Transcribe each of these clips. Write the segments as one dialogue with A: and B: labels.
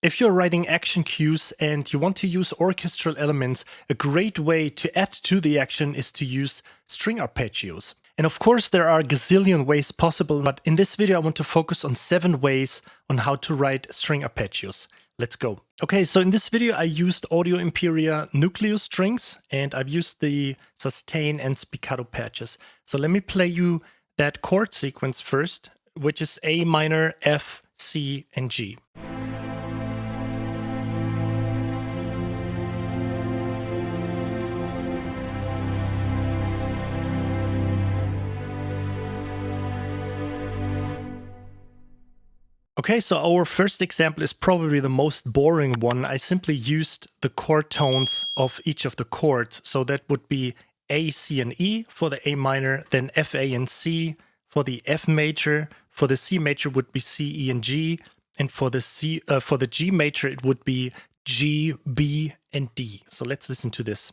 A: If you're writing action cues and you want to use orchestral elements, a great way to add to the action is to use string arpeggios. And of course, there are a gazillion ways possible, but in this video, I want to focus on 7 ways on how to write string arpeggios. Let's go. Okay, so in this video, I used Audio Imperia Nucleus strings, and I've used the sustain and spiccato patches. So let me play you that chord sequence first, which is A minor, F, C, and G. Okay, so our first example is probably the most boring one. I simply used the chord tones of each of the chords. So that would be A, C, and E for the A minor, then F, A, and C for the F major. For the C major would be C, E, and G. And for the G major, it would be G, B, and D. So let's listen to this.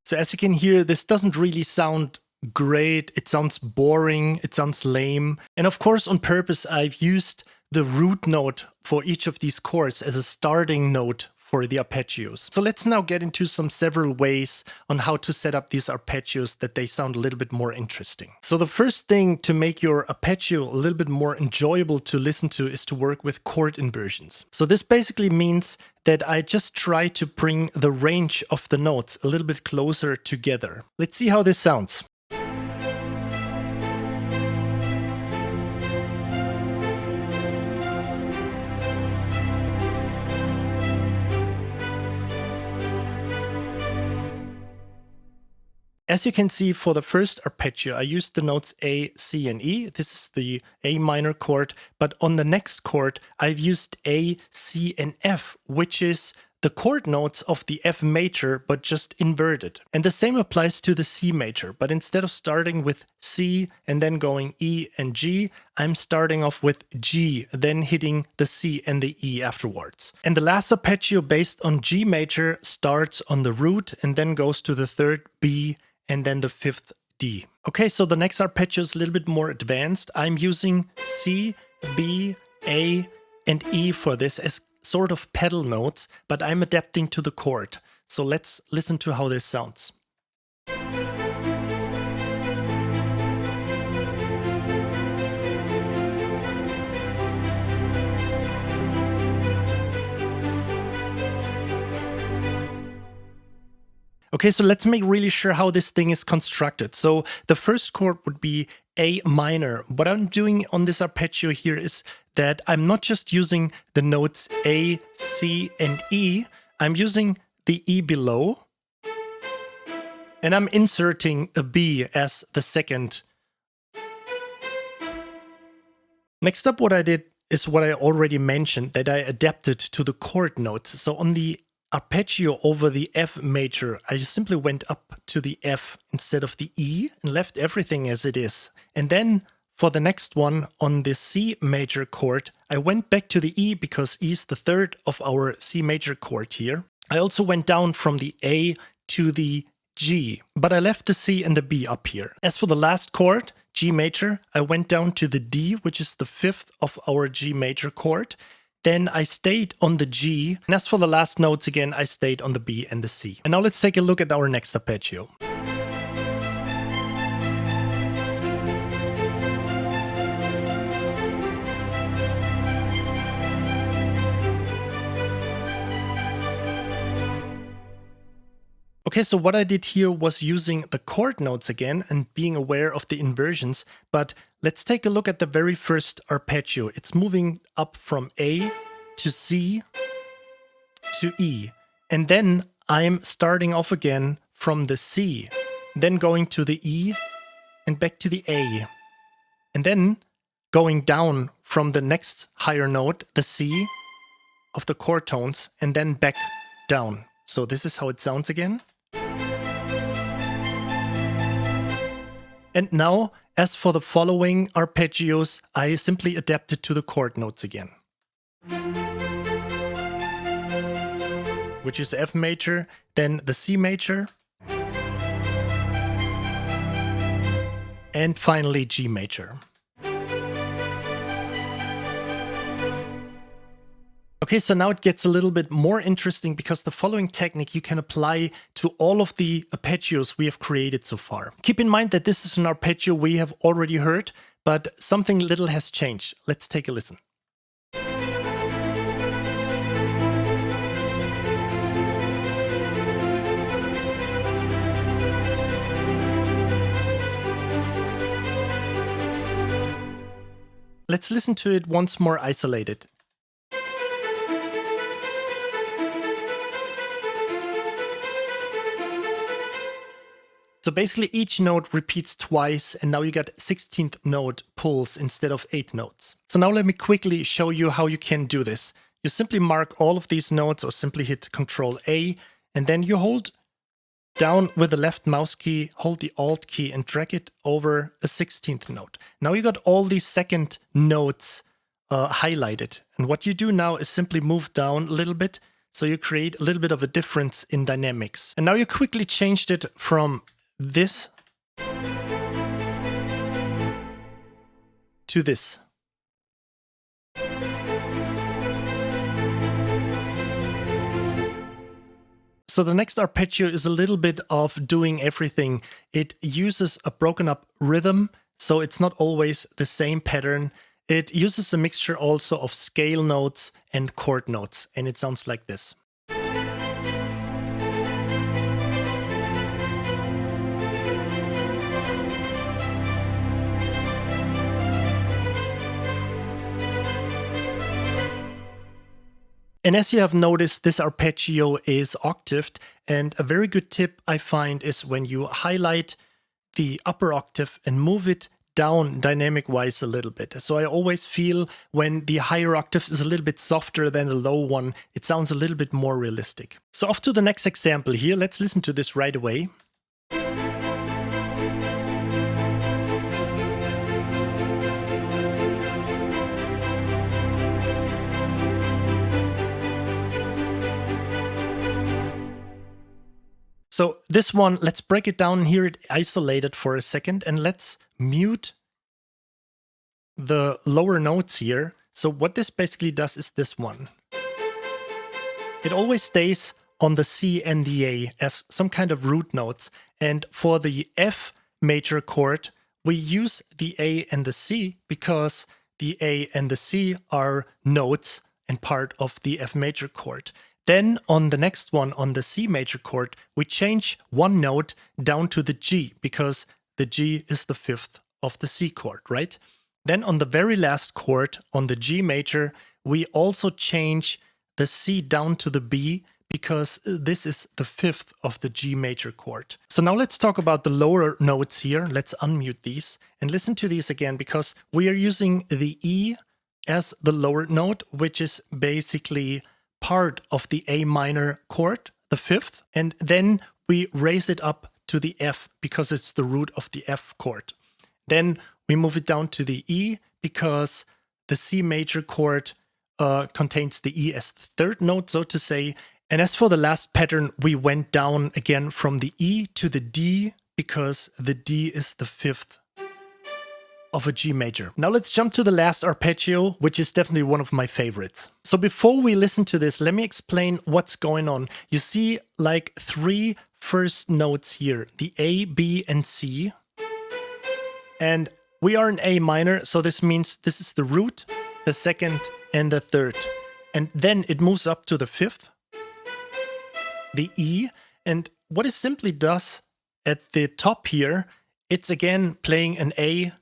A: So as you can hear, this doesn't really sound great. It sounds boring. It sounds lame. And of course, on purpose, I've used the root note for each of these chords as a starting note for the arpeggios. So let's now get into several ways on how to set up these arpeggios that they sound a little bit more interesting. So the first thing to make your arpeggio a little bit more enjoyable to listen to is to work with chord inversions. So this basically means that I just try to bring the range of the notes a little bit closer together. Let's see how this sounds. As you can see, for the first arpeggio, I used the notes A, C, and E. This is the A minor chord. But on the next chord, I've used A, C, and F, which is the chord notes of the F major, but just inverted. And the same applies to the C major. But instead of starting with C and then going E and G, I'm starting off with G, then hitting the C and the E afterwards. And the last arpeggio based on G major starts on the root and then goes to the third B and then the fifth D. Okay, so the next arpeggio is a little bit more advanced. I'm using C, B, A, and E for this as sort of pedal notes, but I'm adapting to the chord. So let's listen to how this sounds. Okay, so let's make really sure how this thing is constructed. So the first chord would be A minor. What I'm doing on this arpeggio here is that I'm not just using the notes A, C, and E. I'm using the E below. And I'm inserting a B as the second. Next up, what I did is what I already mentioned, that I adapted to the chord notes. So on the arpeggio over the F major, I just simply went up to the F instead of the E and left everything as it is. And then for the next one on the C major chord, I went back to the E because E is the third of our C major chord here. I also went down from the A to the G, but I left the C and the B up here. As for the last chord, G major, I went down to the D, which is the fifth of our G major chord. Then I stayed on the G, and as for the last notes again, I stayed on the B and the C. And now let's take a look at our next arpeggio. Okay, so what I did here was using the chord notes again and being aware of the inversions, but let's take a look at the very first arpeggio. It's moving up from A to C to E, and then I'm starting off again from the C, then going to the E and back to the A, and then going down from the next higher note, the C of the chord tones, and then back down. So this is how it sounds again. And now, as for the following arpeggios, I simply adapted to the chord notes again. which is F major, then the C major, and finally G major. Okay, so now it gets a little bit more interesting because the following technique you can apply to all of the arpeggios we have created so far. Keep in mind that this is an arpeggio we have already heard, but something little has changed. Let's take a listen. Let's listen to it once more isolated. So basically each note repeats twice, and now you got 16th note pulls instead of 8 notes. So now let me quickly show you how you can do this. You simply mark all of these notes or simply hit Ctrl A, and then you hold down with the left mouse key, hold the Alt key and drag it over a 16th note. Now you got all these second notes highlighted. And what you do now is simply move down a little bit, so you create a little bit of a difference in dynamics. And now you quickly changed it from this to this. So the next arpeggio is a little bit of doing everything. It uses a broken up rhythm, so it's not always the same pattern. It uses a mixture also of scale notes and chord notes, and it sounds like this. And as you have noticed, this arpeggio is octaved, and a very good tip I find is when you highlight the upper octave and move it down dynamic-wise a little bit. So I always feel when the higher octave is a little bit softer than the low one, it sounds a little bit more realistic. So off to the next example here. Let's listen to this right away. So this one, let's break it down and hear it isolated for a second, and let's mute the lower notes here. So what this basically does is this one. It always stays on the C and the A as some kind of root notes. And for the F major chord, we use the A and the C because the A and the C are notes and part of the F major chord. Then on the next one, on the C major chord, we change one note down to the G because the G is the fifth of the C chord, right? Then on the very last chord, on the G major, we also change the C down to the B because this is the fifth of the G major chord. So now let's talk about the lower notes here. Let's unmute these and listen to these again because we are using the E as the lower note, which is basically part of the A minor chord, the fifth, and then we raise it up to the F because it's the root of the F chord. Then we move it down to the E because the C major chord contains the E as the third note, so to say. And as for the last pattern, we went down again from the E to the D because the D is the fifth of a G major. Now let's jump to the last arpeggio, which is definitely one of my favorites. So before we listen to this, let me explain what's going on. You see like 3 first notes here, the A, B, and C. And we are in A minor, so this means this is the root, the second, and the third. And then it moves up to the fifth, the E. And what it simply does at the top here, it's again playing an A,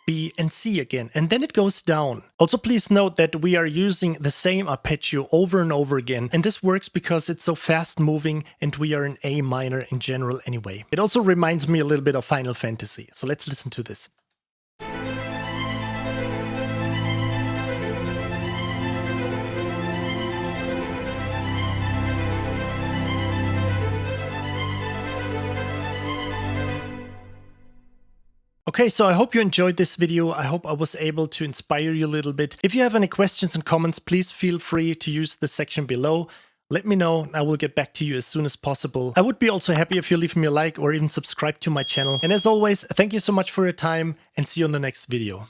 A: B, and C again, and then it goes down. Also, please note that we are using the same arpeggio over and over again, and this works because it's so fast moving and we are in A minor in general anyway. It also reminds me a little bit of Final Fantasy, so let's listen to this. Okay, so I hope you enjoyed this video. I hope I was able to inspire you a little bit. If you have any questions and comments, please feel free to use the section below. let me know. I will get back to you as soon as possible. I would be also happy if you leave me a like or even subscribe to my channel. And as always, thank you so much for your time and see you on the next video.